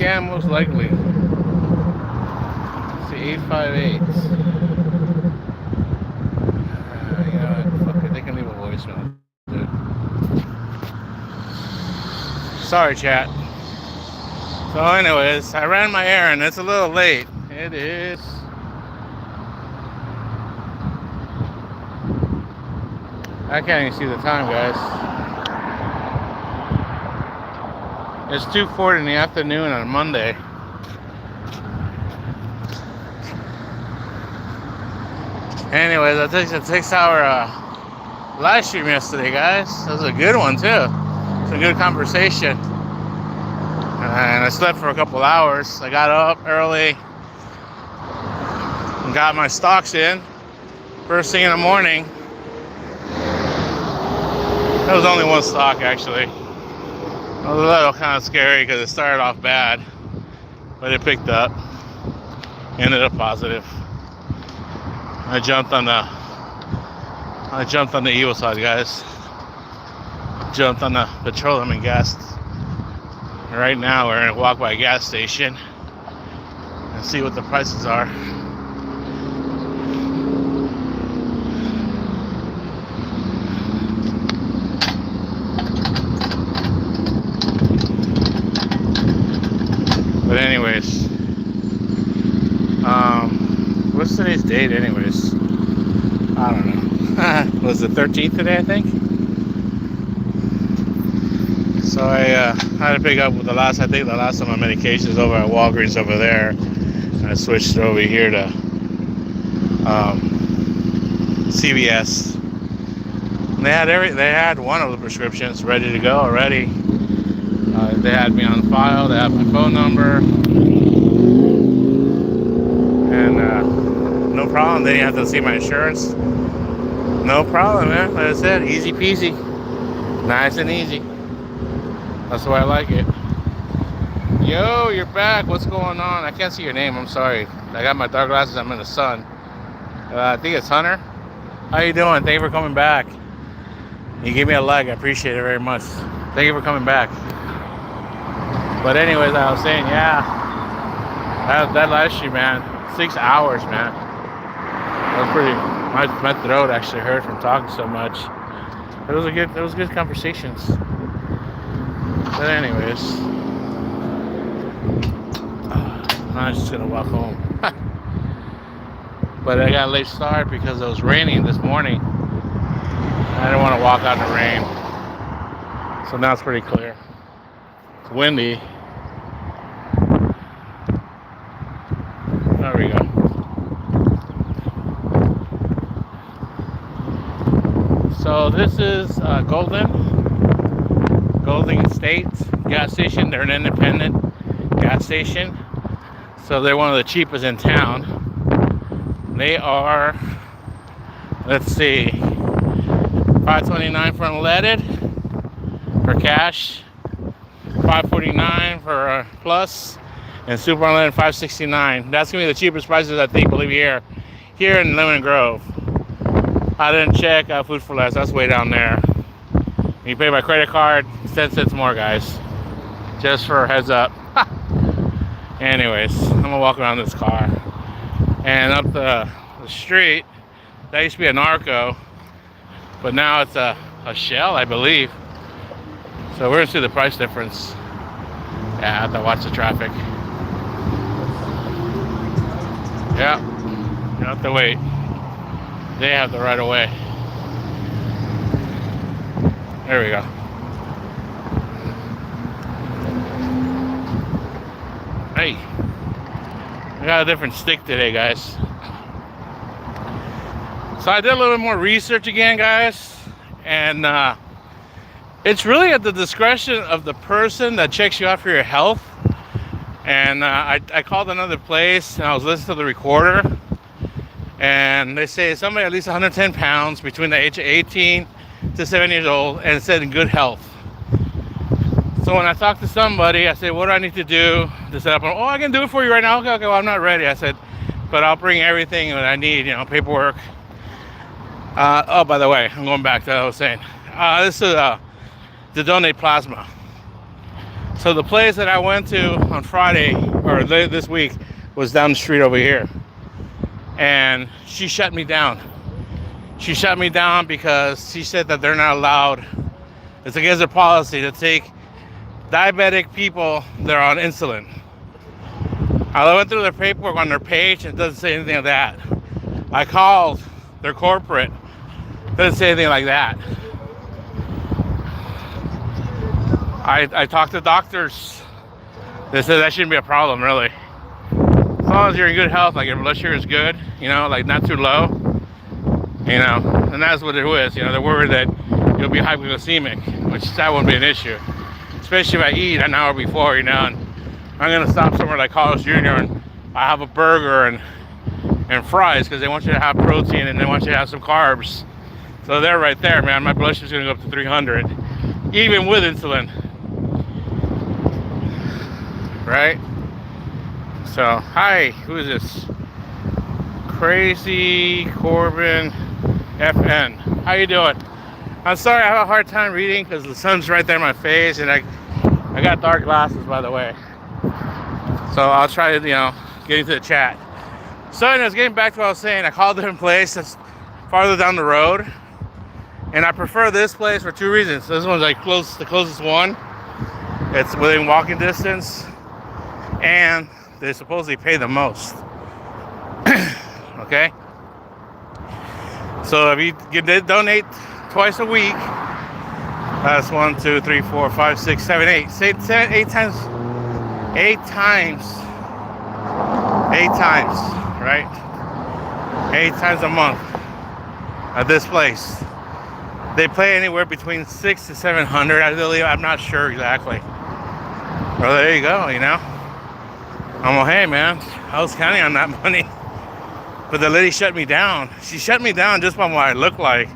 scam, most likely. Let's see, 858. You know what? Fuck it. They can leave a voicemail. Dude. Sorry, chat. So, anyways, I ran my errand. It's a little late. It is. I can't even see the time, guys. It's 2:40 in the afternoon on a Monday. Anyways, I took a 6-hour live stream yesterday, guys. That was a good one, too. It's a good conversation. And I slept for a couple hours. I got up early and got my stocks in first thing in the morning. There was only one stock, actually. It was a little kind of scary because it started off bad, but it picked up. Ended up positive. I jumped on the evil side, guys. Jumped on the petroleum and gas. Right now we're gonna walk by a gas station and see what the prices are. But anyways, what's today's date anyways? I don't know. Was it 13th today, I think? So I had to pick up with the last of my medications over at Walgreens over there. And I switched over here to CVS. And they had one of the prescriptions ready to go already. They had me on file. They had my phone number. And no problem. They didn't have to see my insurance. No problem, man. Like I said, easy peasy. Nice and easy. That's why I like it. Yo, you're back. What's going on? I can't see your name. I'm sorry. I got my dark glasses. I'm in the sun. I think it's Hunter. How you doing? Thank you for coming back. You gave me a like. I appreciate it very much. Thank you for coming back. But anyways, I was saying, yeah, that live stream, man, 6 hours, man. That was pretty. My throat actually hurt from talking so much. It was good conversations. But anyways, I'm just gonna walk home. But I got a late start because it was raining this morning. I didn't want to walk out in the rain. So now it's pretty clear. It's windy. There we go. So this is Golden State gas station. They're an independent gas station. So they're one of the cheapest in town. They are, let's see, $5.29 for unleaded for cash, $5.49 for plus, and super unleaded $5.69. That's gonna be the cheapest prices I believe here in Lemon Grove. I didn't check Food for Less. That's way down there. You pay by credit card, 10 cents more, guys. Just for a heads up. Anyways, I'm gonna walk around this car. And up the street, that used to be a Narco, but now it's a Shell, I believe. So we're gonna see the price difference. Yeah, I have to watch the traffic. Yeah, you have to wait. They have the right of way. There we go. Hey, I got a different stick today, guys. So I did a little bit more research again, guys, and it's really at the discretion of the person that checks you out for your health. And I called another place and I was listening to the recorder, and they say somebody at least 110 pounds between the age of 18 to 7 years old, and it said in good health. So when I talked to somebody, I said, what do I need to do to set up? Oh, I can do it for you right now. Okay, well, I'm not ready. I said, but I'll bring everything that I need, paperwork. Oh, by the way, I'm going back to what I was saying. This is to donate plasma. So the place that I went to on Friday, or this week, was down the street over here. And she shut me down. She shut me down because she said that they're not allowed. It's against their policy to take diabetic people that are on insulin. I went through their paperwork on their page and it doesn't say anything of that. I called their corporate. It doesn't say anything like that. I talked to doctors. They said that shouldn't be a problem, really. As long as you're in good health, like your blood sugar is good, you know, like not too low, you know, and that's what it is. You know, they're worried that you'll be hypoglycemic, which that won't be an issue. Especially if I eat an hour before, you know, and I'm gonna stop somewhere like Carl's Jr. and I have a burger and fries because they want you to have protein and they want you to have some carbs. So they're right there, man. My blood sugar's gonna go up to 300, even with insulin. Right? So, hi, who is this? Crazy Corbin FN. How you doing? I'm sorry, I have a hard time reading because the sun's right there in my face, and I got dark glasses, by the way. So I'll try to, you know, get into the chat. So anyways, getting back to what I was saying, I called a different place that's farther down the road, and I prefer this place for two reasons. This one's like the closest one. It's within walking distance, and they supposedly pay the most. Okay? So if you donate twice a week, that's 1, 2, 3, 4, 5, 6, 7, 8. Say 8 times. 8 times. 8 times, right? 8 times a month at this place. They pay anywhere between 600 to 700. I'm not sure exactly. Well, there you go, you know. I'm like, hey man, I was counting on that money. But the lady shut me down. She shut me down just by what I look like.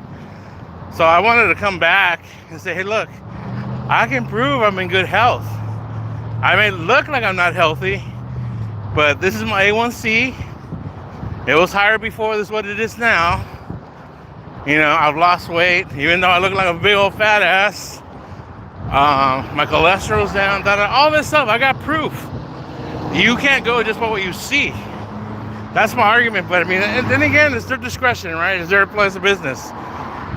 So I wanted to come back and say, hey look, I can prove I'm in good health. I may look like I'm not healthy, but this is my A1C. It was higher before, this is what it is now. You know, I've lost weight, even though I look like a big old fat ass. My cholesterol's down, all this stuff, I got proof. You can't go just by what you see. That's my argument, but I mean, and then again, it's their discretion, right? It's their place of business.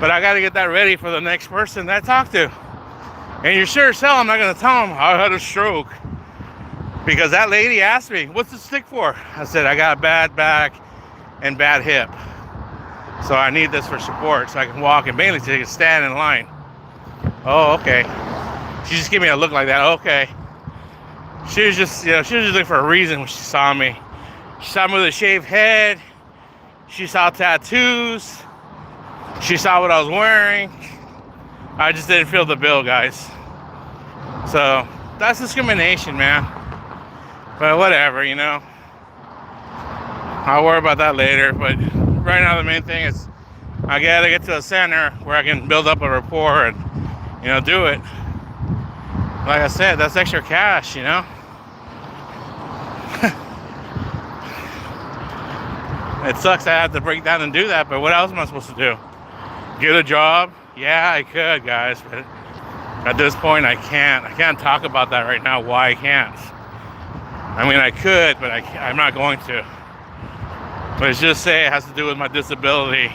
But I got to get that ready for the next person that I talk to. And you're sure as hell I'm not going to tell them I had a stroke. Because that lady asked me, what's the stick for? I said, I got a bad back and bad hip. So I need this for support so I can walk and mainly take a stand in line. Oh, okay. She just gave me a look like that. Okay. She was just, you know, she was just looking for a reason when she saw me. She saw me with a shaved head. She saw tattoos. She saw what I was wearing. I just didn't feel the bill, guys. So that's discrimination, man. But whatever, you know. I'll worry about that later. But right now the main thing is I gotta get to a center where I can build up a rapport and, you know, do it. Like I said, that's extra cash, you know. It sucks I have to break down and do that, but what else am I supposed to do? Get a job? Yeah, I could, guys, but at this point I can't. I can't talk about that right now, why I can't. I mean, I could, but I'm not going to. But it's just say it has to do with my disability.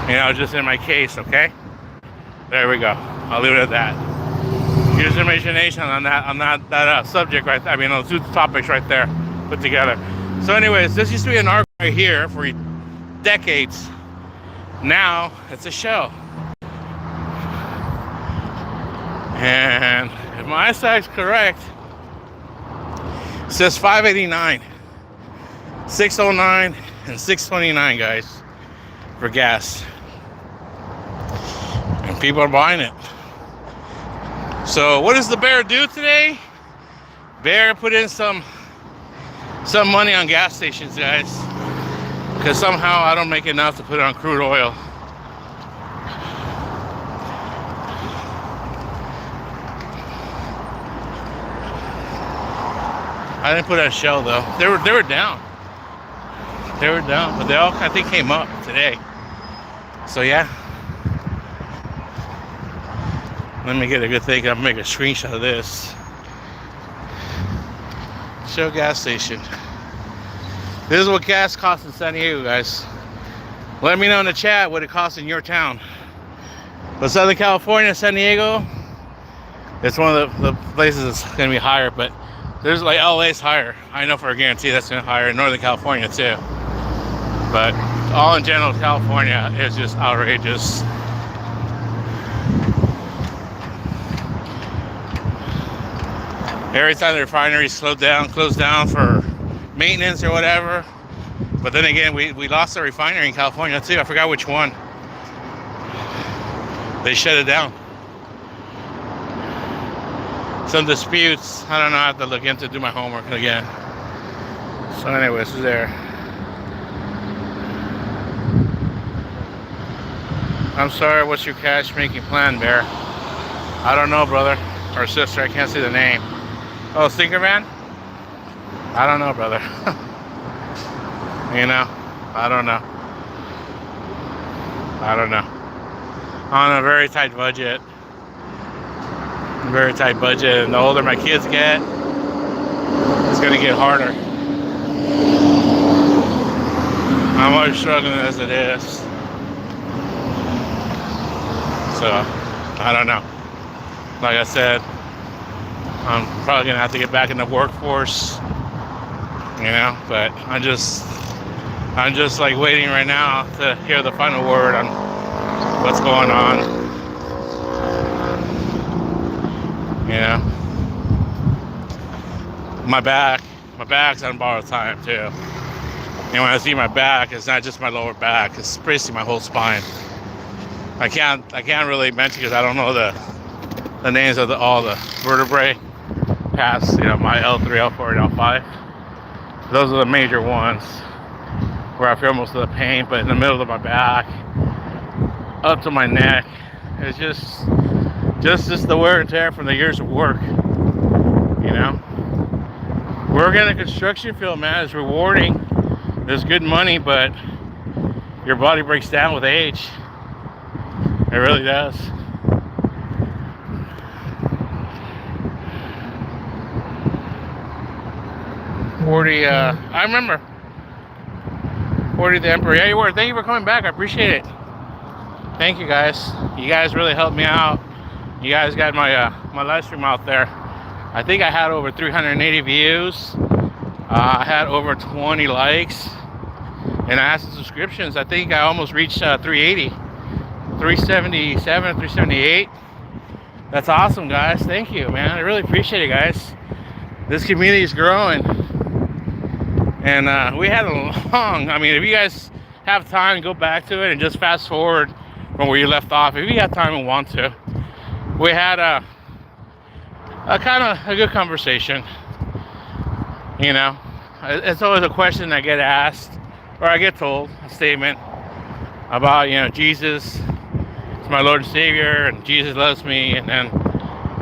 You know, just in my case, okay? There we go. I'll leave it at that. Here's your imagination on that subject right there. I mean, those two topics right there put together. So anyways, this used to be an art right here for decades. Now it's a show. And if my eyesight's correct, it says 589, 609, and 629, guys, for gas. And people are buying it. So what does the bear do today? Bear put in some money on gas stations, guys, because somehow I don't make enough to put on crude oil. I didn't put on Shell though. They were down. They were down, but they all, I think, came up today. So yeah. Let me get a good thing. I'll make a screenshot of this. Shell gas station. This is what gas costs in San Diego, guys. Let me know in the chat what it costs in your town. But Southern California, San Diego, it's one of the places that's going to be higher. But there's like LA's higher. I know for a guarantee that's going to be higher in Northern California too. But all in general, California is just outrageous. Every time the refinery closed down for maintenance or whatever. But then again, we lost the refinery in California too. I forgot which one. They shut it down. Some disputes. I don't know. I have to look into, do my homework again. So anyways, there. I'm sorry, what's your cash making plan, Bear? I don't know, brother or sister. I can't see the name. Oh, Stinker Man? I don't know, brother. You know, I don't know. On a very tight budget. Very tight budget. And the older my kids get, it's going to get harder. I'm always struggling as it is. So, I don't know. Like I said, I'm probably going to have to get back in the workforce. You know, but I'm just like waiting right now to hear the final word on what's going on. You know, my back's on borrowed time too. And when I see my back, it's not just my lower back; it's basically my whole spine. I can't really mention because I don't know the names of all the vertebrae past, you know, my L3, L4, and L5. Those are the major ones where I feel most of the pain, but in the middle of my back, up to my neck, it's just the wear and tear from the years of work. You know, working in a construction field, man, is rewarding. There's good money, but your body breaks down with age. It really does. I remember 40 the Emperor. Yeah, you were. Thank you for coming back. I appreciate it. Thank you, guys. You guys really helped me out. You guys got my my live stream out there. I think I had over 380 views. I had over 20 likes, and I had some subscriptions. I think I almost reached 380, 377, 378. That's awesome, guys. Thank you, man. I really appreciate it, guys. This community is growing. And we had a long, I mean, if you guys have time, go back to it and just fast forward from where you left off. If you have time and want to. We had a kind of a good conversation. You know, it's always a question I get asked, or I get told, a statement about, you know, Jesus is my Lord and Savior, and Jesus loves me. And then,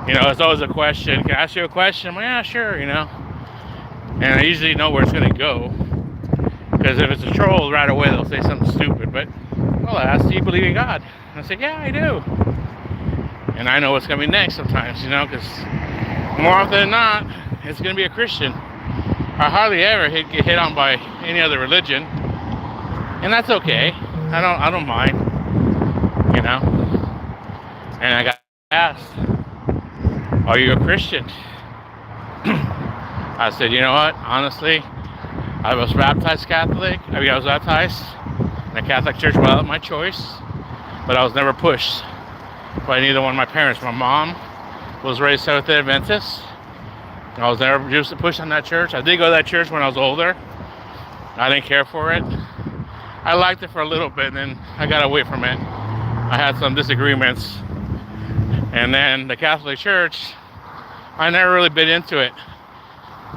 you know, it's always a question. Can I ask you a question? I'm like, yeah, sure, you know. And I usually know where it's going to go. Because if it's a troll, right away they'll say something stupid. But I'll ask, do you believe in God? And I say, yeah, I do. And I know what's coming next sometimes, you know, because more often than not, it's going to be a Christian. I hardly ever get hit on by any other religion. And that's okay. I don't mind. You know. And I got asked, are you a Christian? I said, you know what, honestly, I was baptized Catholic. I was baptized in a Catholic church without my choice, but I was never pushed by neither one of my parents. My mom was raised Seventh-day Adventist. I was never used to push on that church. I did go to that church when I was older. I didn't care for it. I liked it for a little bit, and then I got away from it. I had some disagreements. And then the Catholic Church, I never really bit into it.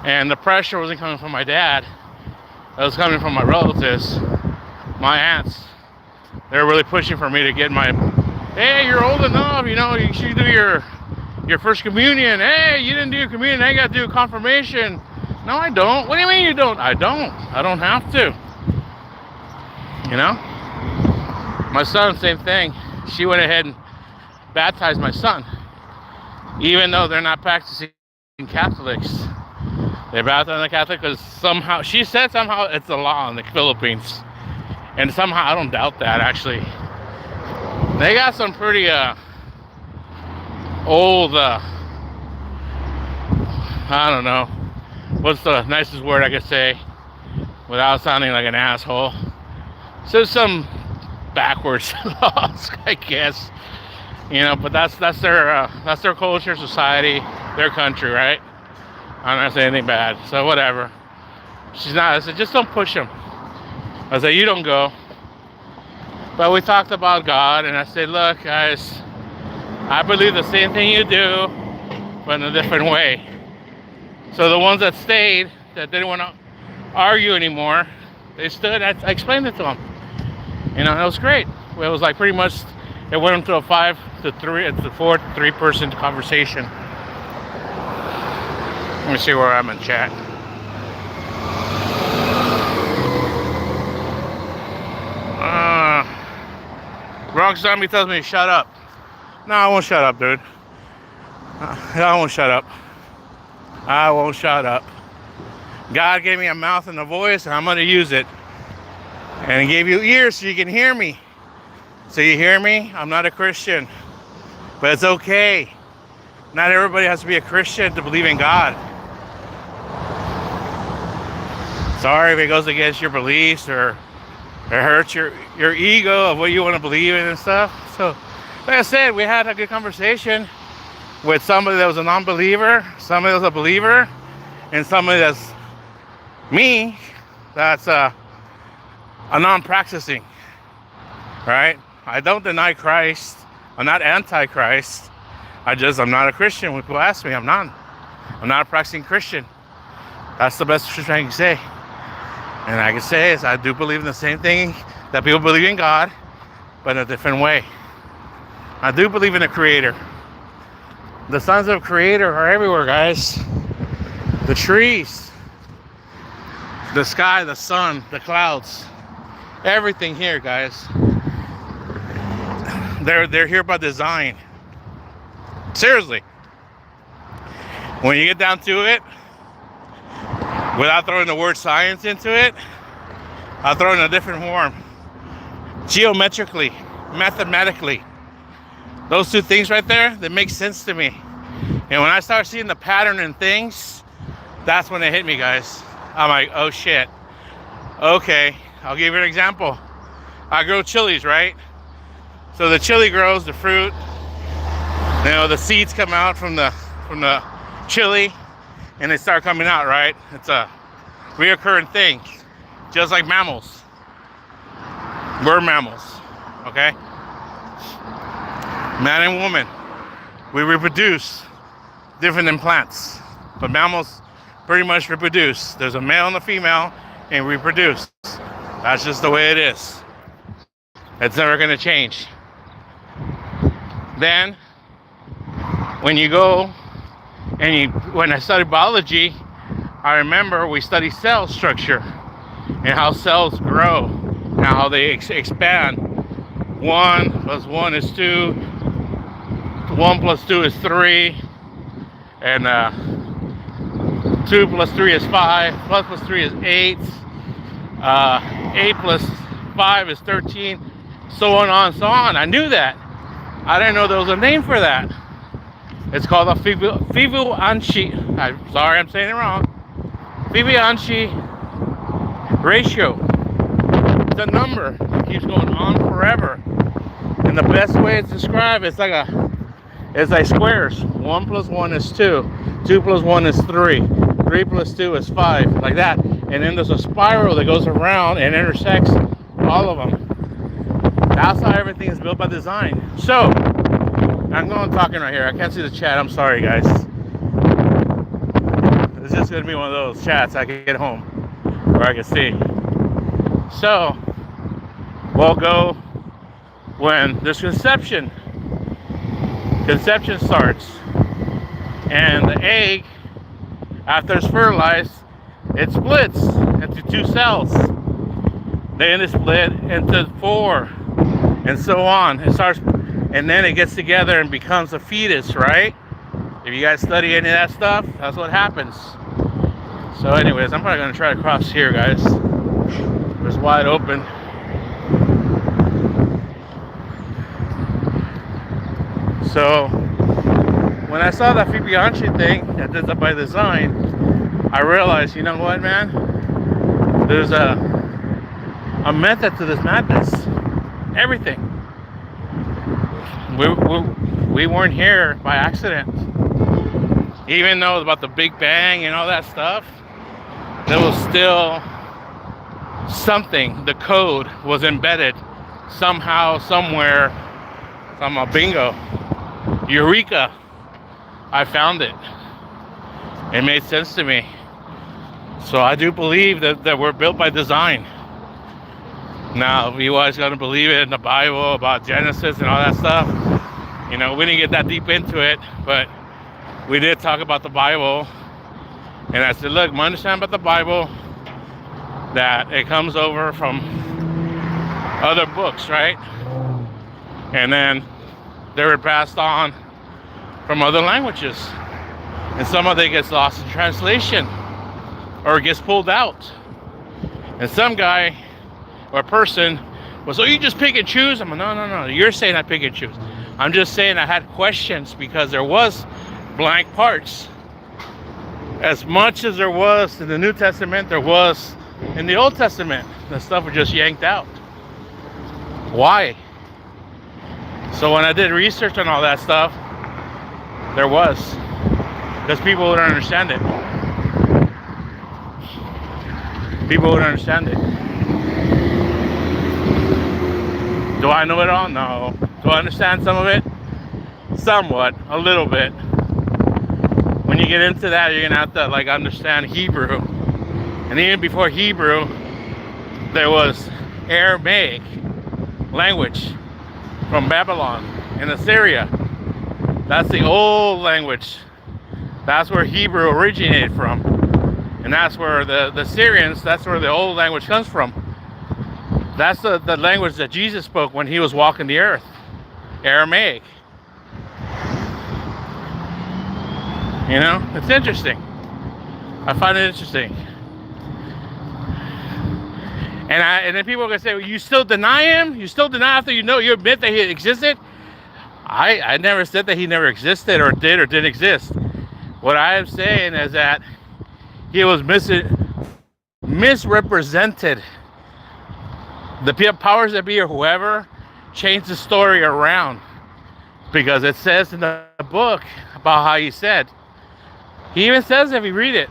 And the pressure wasn't coming from my dad. It was coming from my relatives, my aunts. They were really pushing for me to get my, hey, you're old enough, you know, you should do your first communion. Hey, you didn't do your communion, I got to do a confirmation. No, I don't. What do you mean you don't? I don't have to. You know? My son, same thing. She went ahead and baptized my son. even though they're not practicing Catholics. They baptize the Catholic because somehow, she said somehow it's the law in the Philippines. And somehow, I don't doubt that, actually. They got some pretty old, I don't know, what's the nicest word I could say without sounding like an asshole. So some backwards laws, I guess. You know, but that's their culture, society, their country, right? I'm not saying anything bad, so whatever. She's not. I said, just don't push him. I said, you don't go. But we talked about God, and I said, look, guys, I believe the same thing you do, but in a different way. So the ones that stayed, that didn't want to argue anymore, they stood. I explained it to them. You know, it was great. It was like pretty much, it went into a 4 to 3 person conversation. Let me see where I'm in chat. Bronx Zombie tells me to shut up. No, I won't shut up, dude. I won't shut up. I won't shut up. God gave me a mouth and a voice, and I'm going to use it. And He gave you ears so you can hear me. So you hear me? I'm not a Christian. But it's okay. Not everybody has to be a Christian to believe in God. Sorry if it goes against your beliefs or it hurts your ego of what you want to believe in and stuff. So, like I said, we had a good conversation with somebody that was a non-believer, somebody that was a believer, and somebody that's me, that's a non-practicing, right? I don't deny Christ. I'm not anti-Christ. I'm not a Christian. When people ask me, I'm not a practicing Christian. That's the best truth I can say. And I can say is I do believe in the same thing that people believe in God, but in a different way. I do believe in a creator. The sons of creator are everywhere, guys. The trees, the sky, the sun, the clouds, everything here, guys. They're here by design. Seriously. When you get down to it, without throwing the word science into it, I'll throw it in a different form. Geometrically, mathematically. Those two things right there, that make sense to me. And when I start seeing the pattern in things, that's when it hit me, guys. I'm like, oh shit. Okay, I'll give you an example. I grow chilies, right? So the chili grows, the fruit, you know, the seeds come out from the chili, and they start coming out, right? It's a reoccurring thing, just like mammals. We're mammals, okay? Man and woman, we reproduce different than plants, but mammals pretty much reproduce. There's a male and a female, and reproduce. That's just the way it is. It's never gonna change. Then, when you go and when I studied biology, I remember we studied cell structure and how cells grow and how they expand. 1 plus 1 is 2. 1 plus 2 is 3. And 2 plus 3 is 5. Plus 3 is 8. 8 plus 5 is 13. So on and so on. I knew that. I didn't know there was a name for that. It's called a Fibonacci. I'm sorry, I'm saying it wrong. Fibonacci ratio. It's a number. It keeps going on forever. And the best way it's described, it's like squares. 1 plus 1 is 2. 2 plus 1 is 3. 3 plus 2 is 5. Like that. And then there's a spiral that goes around and intersects all of them. That's how everything is built by design. So, I'm going talking right here. I can't see the chat. I'm sorry, guys. It's just going to be one of those chats I can get home where I can see. So, we'll go when there's conception. Conception starts. And the egg, after it's fertilized, it splits into 2 cells. Then it split into 4. And so on. It starts, and then it gets together and becomes a fetus, right? If you guys study any of that stuff, that's what happens. So anyways, I'm probably going to try to cross here, guys. It's wide open. So when I saw that Fibonacci thing that did that by design, I realized, you know what, man? There's a method to this madness. Everything. We weren't here by accident. Even though it was about the Big Bang and all that stuff, there was still something. The code was embedded somehow, somewhere. I'm a bingo. Eureka. I found it. It made sense to me. So I do believe that we're built by design. Now, if you guys gonna believe it in the Bible about Genesis and all that stuff, you know, we didn't get that deep into it, but we did talk about the Bible. And I said, look, I understand about the Bible that it comes over from other books, right? And then they were passed on from other languages. And some of it gets lost in translation or it gets pulled out. And some guy or person was, so you just pick and choose? I'm like, no. You're saying I pick and choose. I'm just saying I had questions because there was blank parts. As much as there was in the New Testament, there was in the Old Testament. The stuff was just yanked out. Why? So when I did research on all that stuff, there was. Because people wouldn't understand it. People wouldn't understand it. Do I know it all? No. Do I understand some of it? Somewhat. A little bit. When you get into that, you're going to have to like understand Hebrew. And even before Hebrew, there was Aramaic language from Babylon and Assyria. That's the old language. That's where Hebrew originated from. And that's where the Syrians, that's where the old language comes from. That's the language that Jesus spoke when he was walking the earth. Aramaic. You know, it's interesting. I find it interesting. And then people are gonna say, well, you still deny him? You still deny after you admit that he existed? I never said that he never existed or didn't exist. What I am saying is that he was misrepresented. The powers that be or whoever changed the story around, because it says in the book about how he said. He even says, if you read it,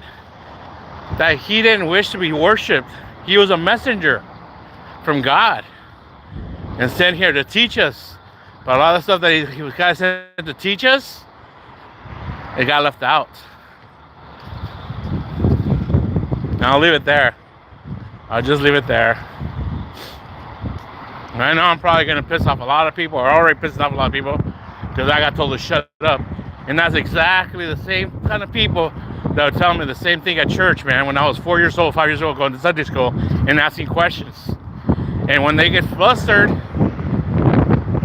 that he didn't wish to be worshipped. He was a messenger from God and sent here to teach us. But a lot of stuff that he was kind of sent to teach us, it got left out. Now I'll leave it there. I'll just leave it there. I know I'm probably going to piss off a lot of people, or already pissing off a lot of people, because I got told to shut up. And that's exactly the same kind of people that would tell me the same thing at church, man, when I was 4 years old, 5 years old, going to Sunday school and asking questions. And when they get flustered,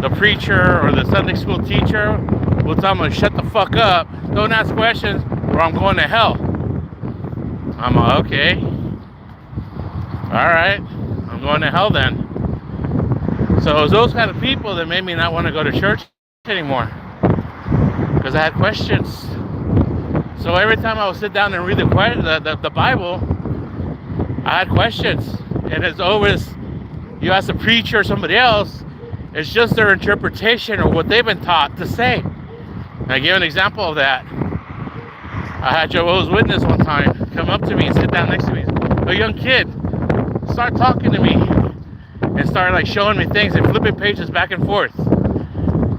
the preacher or the Sunday school teacher will tell them to shut the fuck up, don't ask questions, or I'm going to hell. I'm like, okay. Alright, I'm going to hell then. So it was those kind of people that made me not want to go to church anymore, because I had questions. So every time I would sit down and read the Bible, I had questions. And it's always, you ask the preacher or somebody else, it's just their interpretation of what they've been taught to say. And I give an example of that. I had Jehovah's Witness one time come up to me and sit down next to me. A young kid, start talking to me and start like showing me things and flipping pages back and forth.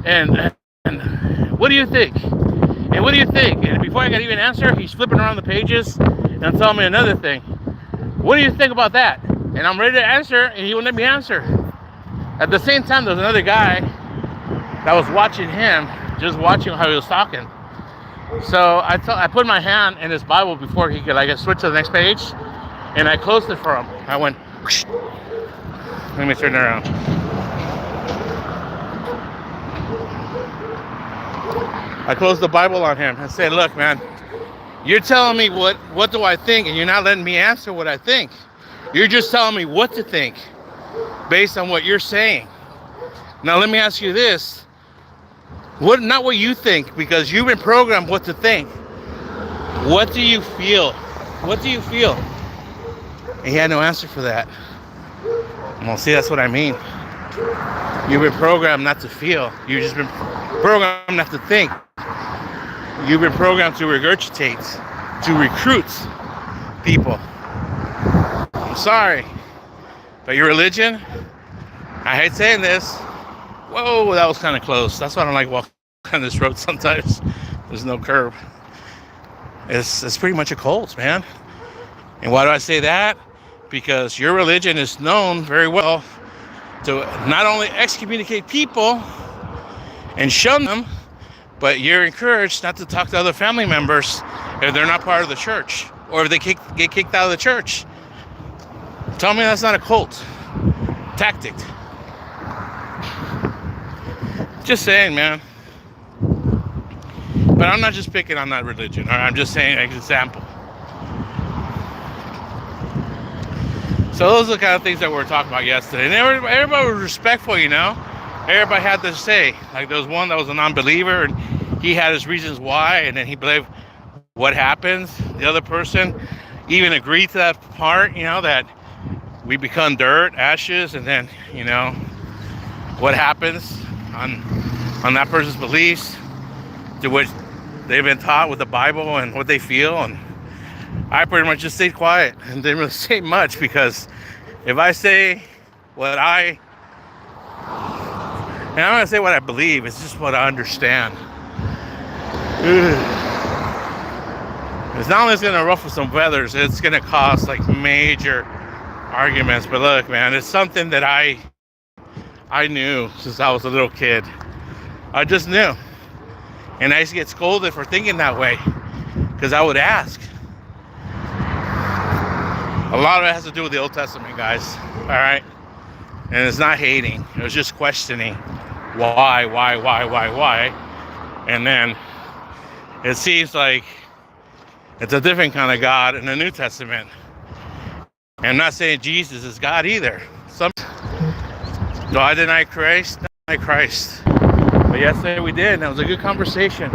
And what do you think? And what do you think? And before I could even answer, he's flipping around the pages and telling me another thing. What do you think about that? And I'm ready to answer, and he wouldn't let me answer. At the same time, there was another guy that was watching him, just watching how he was talking. So I put my hand in his Bible before he could like switch to the next page, and I closed it for him. I went, whoosh. Let me turn it around. I closed the Bible on him and said, look, man, you're telling me what do I think, and you're not letting me answer what I think. You're just telling me what to think based on what you're saying. Now let me ask you this. Not what you think, because you've been programmed what to think. What do you feel? What do you feel? And he had no answer for that. Well, see, that's what I mean. You've been programmed not to feel. You've just been programmed not to think. You've been programmed to regurgitate, to recruit people. I'm sorry, but your religion, I hate saying this. Whoa, that was kind of close. That's why I don't like walking on this road sometimes. There's no curb. It's pretty much a cult, man. And why do I say that? Because your religion is known very well to not only excommunicate people and shun them, but you're encouraged not to talk to other family members if they're not part of the church, or if they get kicked out of the church. Tell me that's not a cult tactic. Just saying, man. But I'm not just picking on that religion. I'm just saying an example. So those are the kind of things that we were talking about yesterday. And everybody was respectful, you know. Everybody had to say. Like there was one that was a non-believer, and he had his reasons why, and then he believed what happens. The other person even agreed to that part, you know, that we become dirt, ashes, and then, you know, what happens on that person's beliefs to what they've been taught with the Bible and what they feel. And I pretty much just stayed quiet and didn't really say much, because if I say what I'm not going to say what I believe, it's just what I understand. It's not only it's going to ruffle some feathers, it's going to cause like major arguments. But look, man, it's something that I knew since I was a little kid. I just knew. And I used to get scolded for thinking that way, because I would ask. A lot of it has to do with the Old Testament, guys. All right? And it's not hating. It was just questioning why. And then it seems like it's a different kind of God in the New Testament. And I'm not saying Jesus is God either. Do I deny Christ? Deny Christ. But yesterday we did, and it was a good conversation.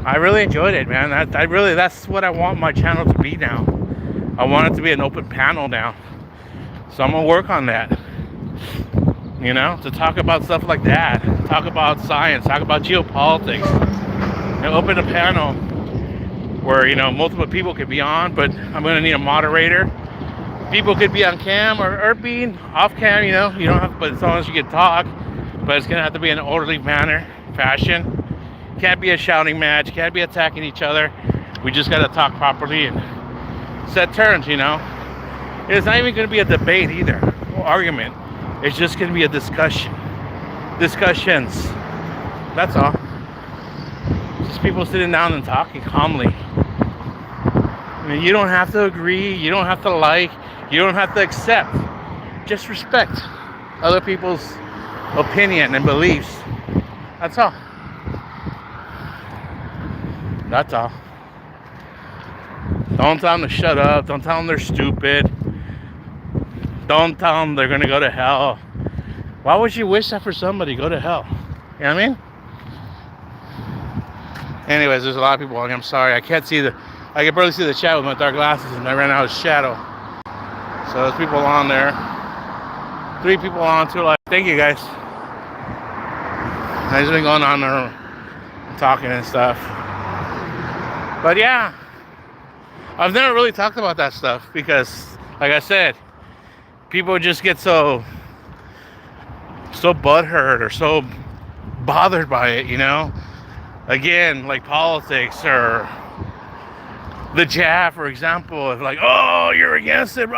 I really enjoyed it, man. That's what I want my channel to be now. I want it to be an open panel now. So I'm gonna work on that. You know, to talk about stuff like that. Talk about science, talk about geopolitics. And open a panel where, you know, multiple people could be on, but I'm gonna need a moderator. People could be on cam or being off cam, you know. You don't have, but as long as you can talk. But it's gonna have to be in an orderly fashion. Can't be a shouting match, can't be attacking each other. We just gotta talk properly and set terms, you know. It's not even gonna be a debate either, or argument. It's just gonna be a discussion. Discussions. That's all. Just people sitting down and talking calmly. I mean, you don't have to agree, you don't have to like, you don't have to accept. Just respect other people's opinion and beliefs. That's all. That's all. Don't tell them to shut up. Don't tell them they're stupid. Don't tell them they're gonna go to hell. Why would you wish that for somebody? Go to hell. You know what I mean? Anyways, there's a lot of people on here. I'm sorry. I can barely see the chat with my dark glasses, and I ran out of shadow. So there's people on there. 3 people on too. Like, thank you guys. I just been going on there talking and stuff. But yeah, I've never really talked about that stuff because, like I said, people just get so butthurt or so bothered by it, you know. Again, like politics or the jab, for example, if like, oh, you're against it,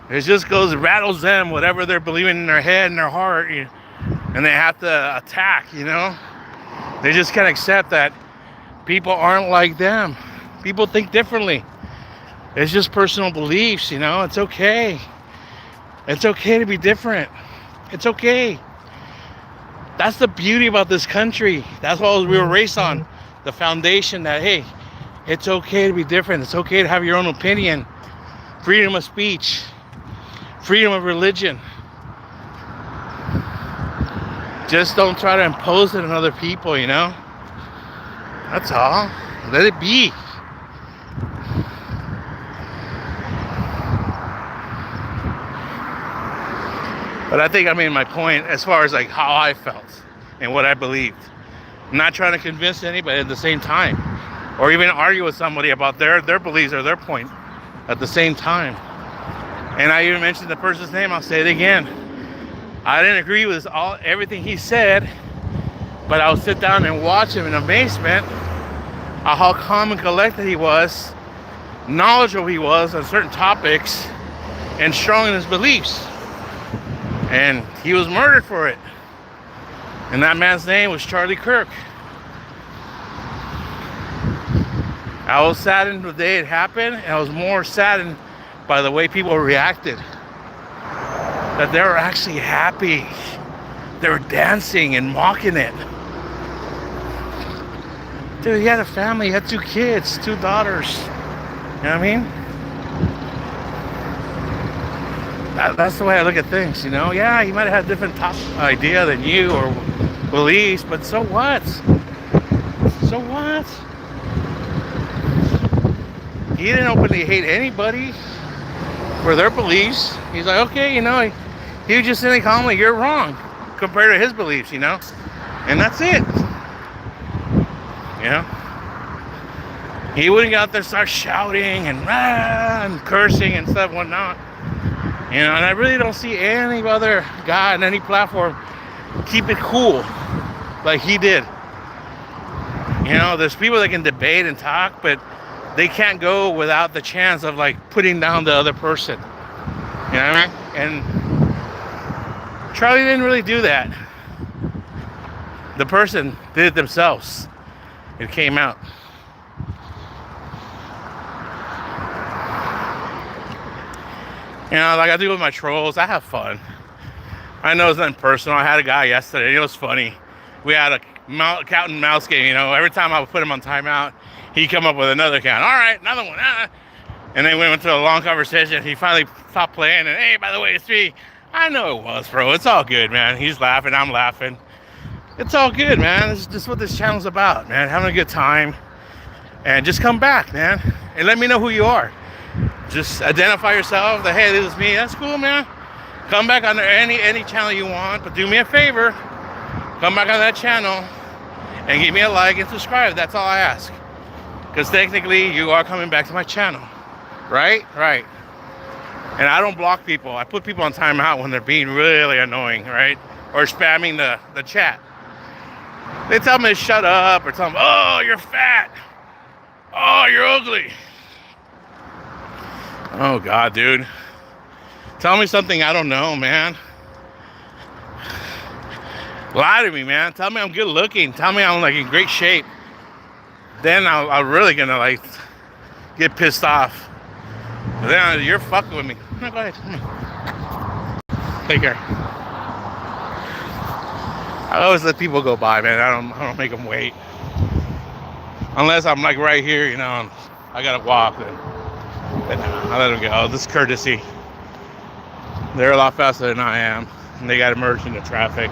it just goes, rattles them, whatever they're believing in their head and their heart, and they have to attack, you know. They just can't accept that people aren't like them. People think differently. It's just personal beliefs, you know. It's okay. It's okay to be different. It's okay. That's the beauty about this country. That's what we were raised on. The foundation that, hey, it's okay to be different. It's okay to have your own opinion. Freedom of speech. Freedom of religion. Just don't try to impose it on other people, you know? That's all. Let it be. But I think I made my point as far as like how I felt and what I believed. I'm not trying to convince anybody at the same time, or even argue with somebody about their beliefs or their point at the same time. And I even mentioned the person's name. I'll say it again. I didn't agree with everything he said, but I'll sit down and watch him in amazement at how calm and collected he was, knowledgeable he was on certain topics, and strong in his beliefs. And he was murdered for it. And that man's name was Charlie Kirk. I was saddened the day it happened, and I was more saddened by the way people reacted. That they were actually happy. They were dancing and mocking it. Dude, he had a family, he had 2 kids, 2 daughters. You know what I mean? That's the way I look at things, you know? Yeah, he might have had a different top idea than you or beliefs, but so what? So what? He didn't openly hate anybody for their beliefs. He's like, okay, you know, he was just saying calmly, you're wrong compared to his beliefs, you know? And that's it. You know? He wouldn't get out there and start shouting and cursing and stuff and whatnot. You know, and I really don't see any other guy on any platform keep it cool like he did. You know, there's people that can debate and talk, but they can't go without the chance of like putting down the other person. You know what I mean? And Charlie didn't really do that. The person did it themselves. It came out. You know, like I do with my trolls, I have fun. I know it's nothing personal. I had a guy yesterday, it was funny. We had a cat and mouse game, you know. Every time I would put him on timeout, he'd come up with another count. All right, another one. And then we went through a long conversation. He finally stopped playing, and hey, by the way, it's 3. I know it was, bro. It's all good, man. He's laughing, I'm laughing. It's all good, man. This is just what this channel's about, man. Having a good time. And just come back, man. And let me know who you are. Just identify yourself, that hey, this is me. That's cool, man. Come back on any channel you want, but do me a favor. Come back on that channel and give me a like and subscribe. That's all I ask. Because technically, you are coming back to my channel. Right? Right. And I don't block people. I put people on timeout when they're being really annoying, right? Or spamming the chat. They tell me to shut up or tell them, oh, you're fat. Oh, you're ugly. Oh, God, dude. Tell me something I don't know, man. Lie to me, man. Tell me I'm good looking. Tell me I'm like in great shape. Then I'm really gonna like get pissed off. But then you're fucking with me. No, go ahead. Take care. I always let people go by, man. I don't make them wait. Unless I'm like right here, you know, I gotta walk. Then I let them go. This is courtesy. They're a lot faster than I am, and they got immersed into traffic.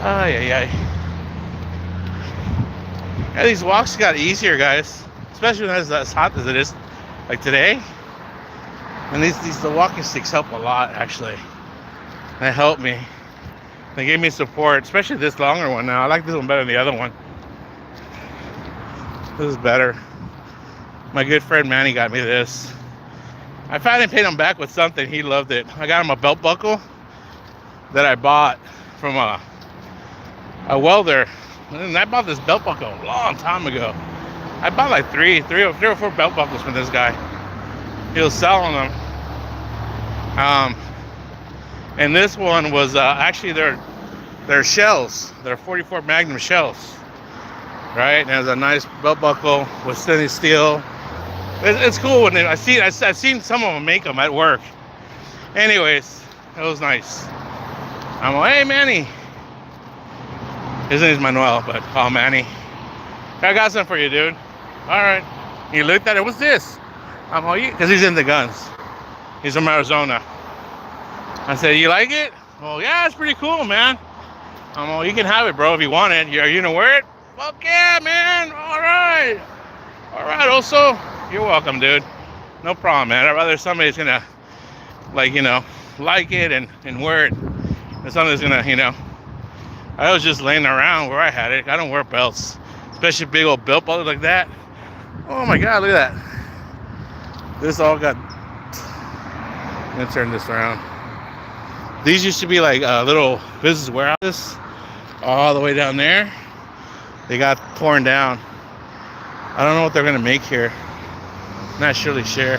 Yeah, these walks got easier, guys. Especially when it's as hot as it is, like today. And the walking sticks help a lot, actually. They help me. They gave me support, especially this longer one now. I like this one better than the other one. This is better. My good friend Manny got me this. I finally paid him back with something. He loved it. I got him a belt buckle that I bought from a welder. And I bought this belt buckle a long time ago. I bought like three or four belt buckles from this guy. He was selling them. And this one was actually their shells. They're 44 Magnum shells. Right? And it has a nice belt buckle with stainless steel. It's cool when I've seen some of them make them at work. Anyways, it was nice. I'm like, hey, Manny. His name's Manuel, but call Manny. I got something for you, dude. All right. He looked at it. What's this? I'm like, because he's into guns. He's from Arizona. I said, you like it? Well, yeah, it's pretty cool, man. I'm like, you can have it, bro, if you want it. Are you gonna wear it? Fuck yeah, man. All right. All right, also, you're welcome, dude. No problem, man. I'd rather somebody's gonna, like, you know, like it and wear it than somebody's gonna, you know. I was just laying around where I had it. I don't wear belts, especially big old belt buckles like that. Oh my God, look at that. This all got, let me turn this around. These used to be like little business warehouses all the way down there. They got torn down. I don't know what they're gonna make here. Not surely sure.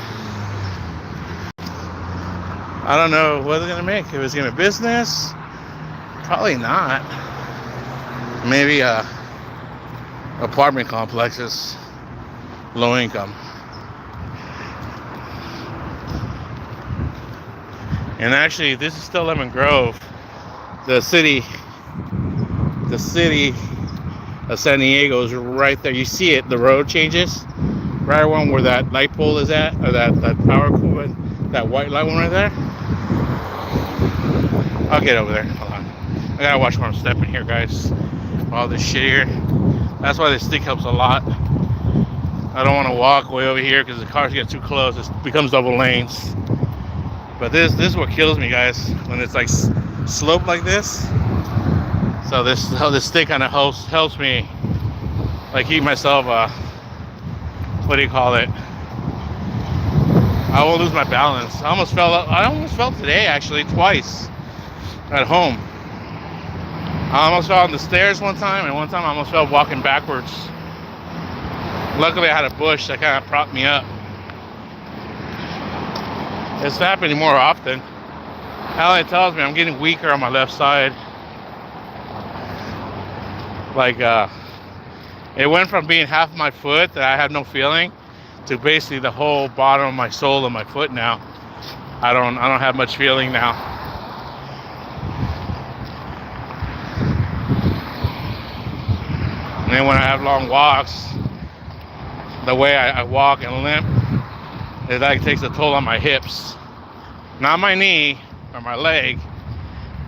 I don't know what they're gonna make. If it's gonna be business, probably not. Maybe apartment complexes, low income. And actually, this is still Lemon Grove. The city of San Diego is right there. You see it, the road changes. Right one where that light pole is at, or that power cord, that white light one right there. I'll get over there. Hold on. I gotta watch where I'm stepping here, guys. All this shit here. That's why this stick helps a lot. I don't want to walk way over here because the cars get too close. It becomes double lanes. But this is what kills me, guys, when it's like slope like this. So this stick kind of helps me, like, keep myself what do you call it? I won't lose my balance. I almost fell today, actually, twice at home. I almost fell on the stairs one time, and one time I almost fell walking backwards. Luckily, I had a bush that kind of propped me up. It's happening more often. Alan tells me I'm getting weaker on my left side. Like, it went from being half my foot that I have no feeling to basically the whole bottom of my sole of my foot now. I don't have much feeling now. And then when I have long walks, the way I walk and limp, it like takes a toll on my hips. Not my knee or my leg.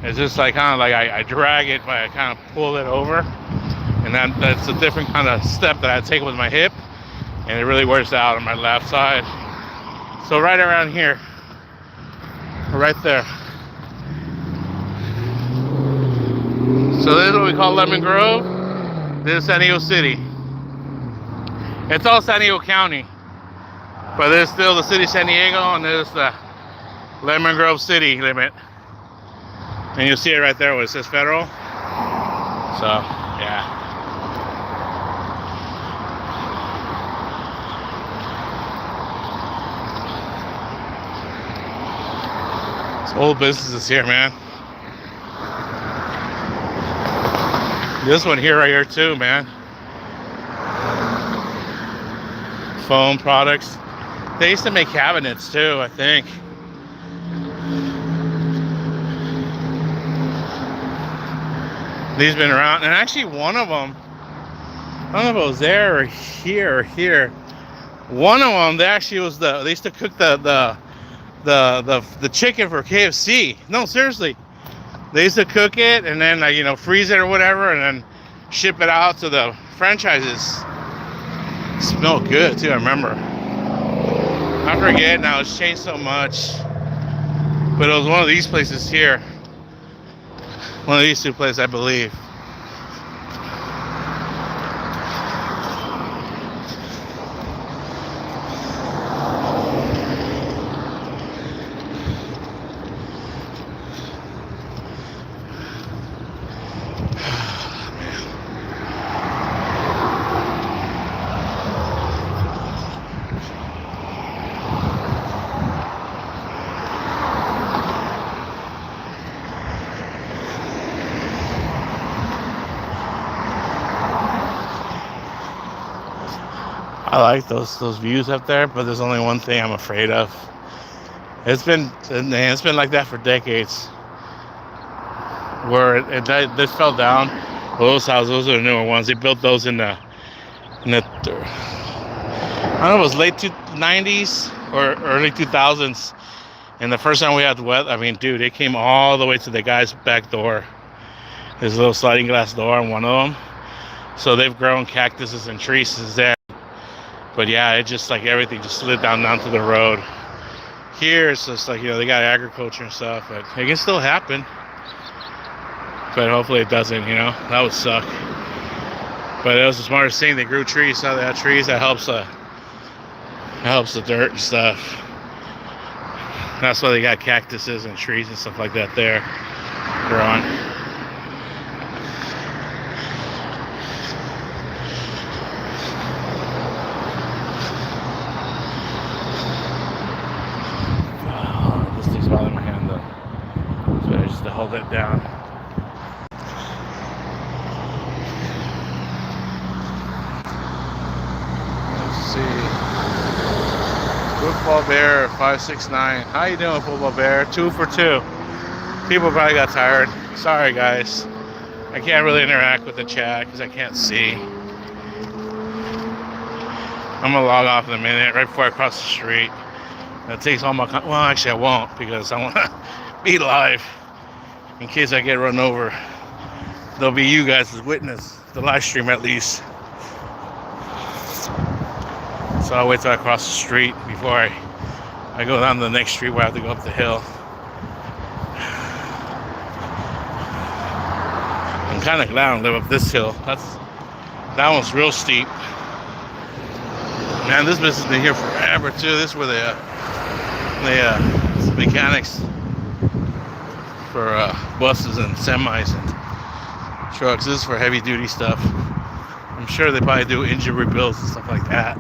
It's just like kind of like I drag it, but I kind of pull it over. And that's a different kind of step that I take with my hip. And it really wears out on my left side. So right around here, right there. So this is what we call Lemon Grove. This is San Diego City. It's all San Diego County. But there's still the city of San Diego, and there's the Lemon Grove city limit. And you'll see it right there where it says federal. So, yeah. It's old businesses here, man. This one here, right here too, man. Foam products. They used to make cabinets too, I think. These been around, and actually one of them, I don't know if it was there or here or here. One of them, they actually was they used to cook the chicken for KFC. No, seriously, they used to cook it and then, like, you know, freeze it or whatever, and then ship it out to the franchises. It smelled good too, I remember. I forget now, it's changed so much. But it was one of these places here. One of these two places, I believe. I like those views up there, but there's only one thing I'm afraid of. It's been like that for decades. where this fell down. Well, those houses, those are the newer ones. They built those in the I don't know, it was late 90s or early 2000s. And the first time we had weather, I mean, dude, it came all the way to the guy's back door. There's a little sliding glass door on one of them. So they've grown cactuses and trees since then. But yeah, it just like everything just slid down to the road. Here it's just like, you know, they got agriculture and stuff, but it can still happen. But hopefully it doesn't, you know. That would suck. But it was the smartest thing. They grew trees. So they had trees. That helps the dirt and stuff. That's why they got cactuses and trees and stuff like that there growing. Oh, this thing's bothering my hand though. So I just to hold it down. Football Bear 569. How you doing, Football Bear? 2 for 2. People probably got tired. Sorry, guys. I can't really interact with the chat because I can't see. I'm gonna log off in a minute, right before I cross the street. That takes all my well, actually I won't, because I want to be live in case I get run over. There'll be you guys as witness the live stream at least. So I'll wait till I cross the street before I go down to the next street where I have to go up the hill. I'm kind of glad I don't live up this hill. That one's real steep. Man, this business has been here forever too. This is where the mechanics for buses and semis and trucks. This is for heavy duty stuff. I'm sure they probably do engine rebuilds and stuff like that.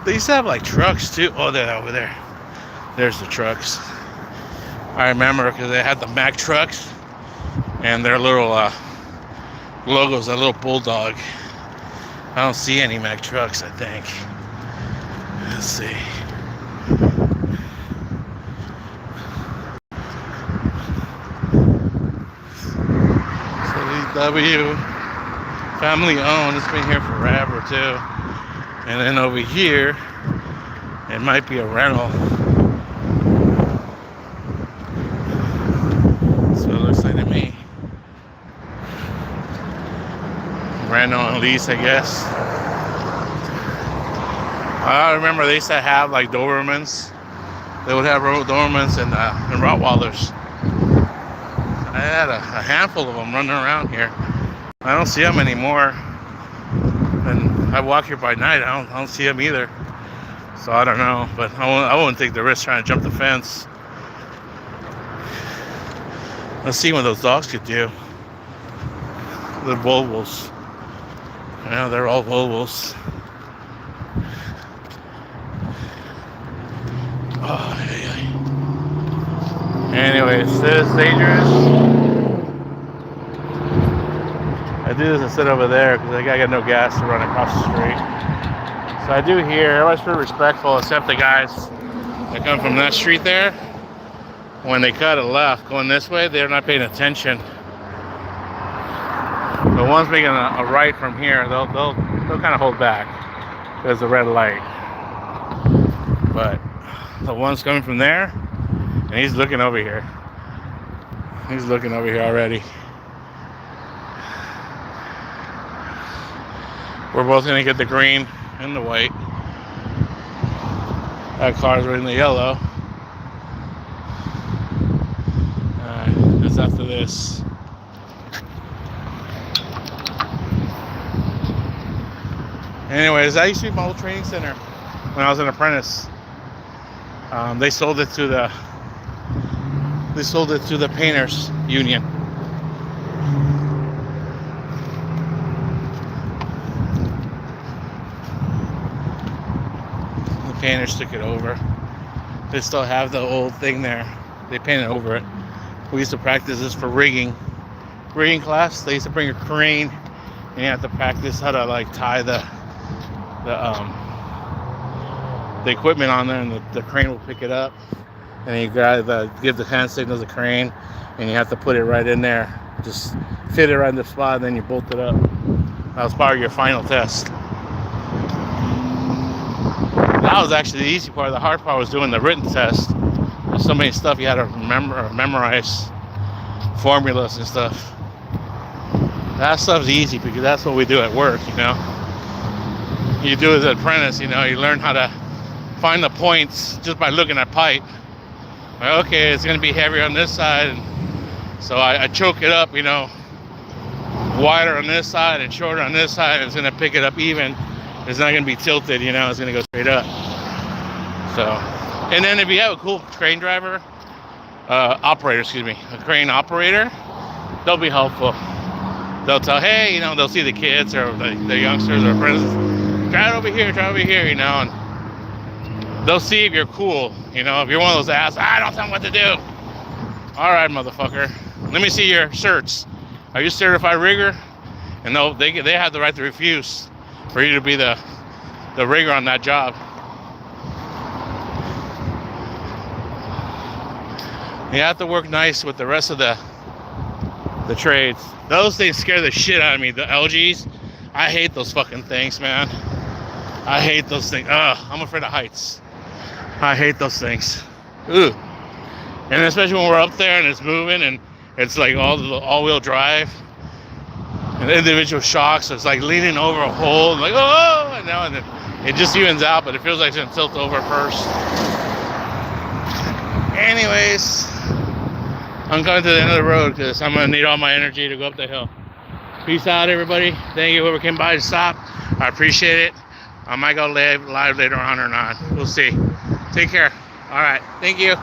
They used to have like trucks too. Oh, they're over there. There's the trucks. I remember because they had the Mack trucks and their little logos, a little bulldog. I don't see any Mack trucks, I think. Let's see. CW, family owned. It's been here forever too. And then over here, it might be a rental. That's what it looks like to me. Rental and lease, I guess. I remember they used to have like Dobermans. They would have Dobermans and Rottweilers. I had a handful of them running around here. I don't see them anymore. And I walk here by night. I don't see them either. So I don't know. But I wouldn't take the risk trying to jump the fence. Let's see what those dogs could do. The Volvos. Yeah, they're all Volvos. Oh, yeah. Anyways, this is dangerous. I do this instead over there because I got no gas to run across the street. So I do here. Everybody's pretty respectful except the guys that come from that street there. When they cut a left going this way, they're not paying attention. The ones making a right from here, they'll kind of hold back because the red light. But the ones coming from there, and he's looking over here. He's looking over here already. We're both gonna get the green and the white. That car's in the yellow. Alright, that's after this. Anyways, I used to be my old training center when I was an apprentice. They sold it to the painters union. The painters took it over. They still have the old thing there. They painted over it. We used to practice this for rigging class. They used to bring a crane and you have to practice how to like tie the equipment on there, and the crane will pick it up and you gotta give the hand signals the crane, and you have to put it right in there. Just fit it right in the spot, and then you bolt it up. That was part of your final test. That was actually the easy part. The hard part was doing the written test. There's so many stuff you had to memorize, formulas and stuff. That stuff's easy because that's what we do at work, you know. You do as an apprentice, you know, you learn how to find the points just by looking at pipe. Like, okay, it's gonna be heavier on this side, and so I choke it up, you know, wider on this side and shorter on this side, and it's gonna pick it up even. It's not gonna be tilted, you know, it's gonna go straight up. So, and then if you have a cool crane driver, operator, excuse me, a crane operator, they'll be helpful. They'll tell, hey, you know, they'll see the kids or the youngsters or apprentices, try it over here, you know, and they'll see if you're cool, you know, if you're one of those assholes, don't tell them what to do. All right, motherfucker, let me see your certs. Are you a certified rigger? And they have the right to refuse for you to be the rigger on that job. You have to work nice with the rest of the trades. Those things scare the shit out of me. The LGs, I hate those fucking things, man. I hate those things. I'm afraid of heights. I hate those things. Ugh. And especially when we're up there and it's moving and it's like all-wheel drive and individual shocks, so it's like leaning over a hole and like, oh, and now and then it just evens out, but it feels like it's gonna tilt over first. Anyways, I'm coming to the end of the road because I'm gonna need all my energy to go up the hill. Peace out, everybody. Thank you whoever came by to stop. I appreciate it. I might go live later on or not. We'll see. Take care. All right. Thank you.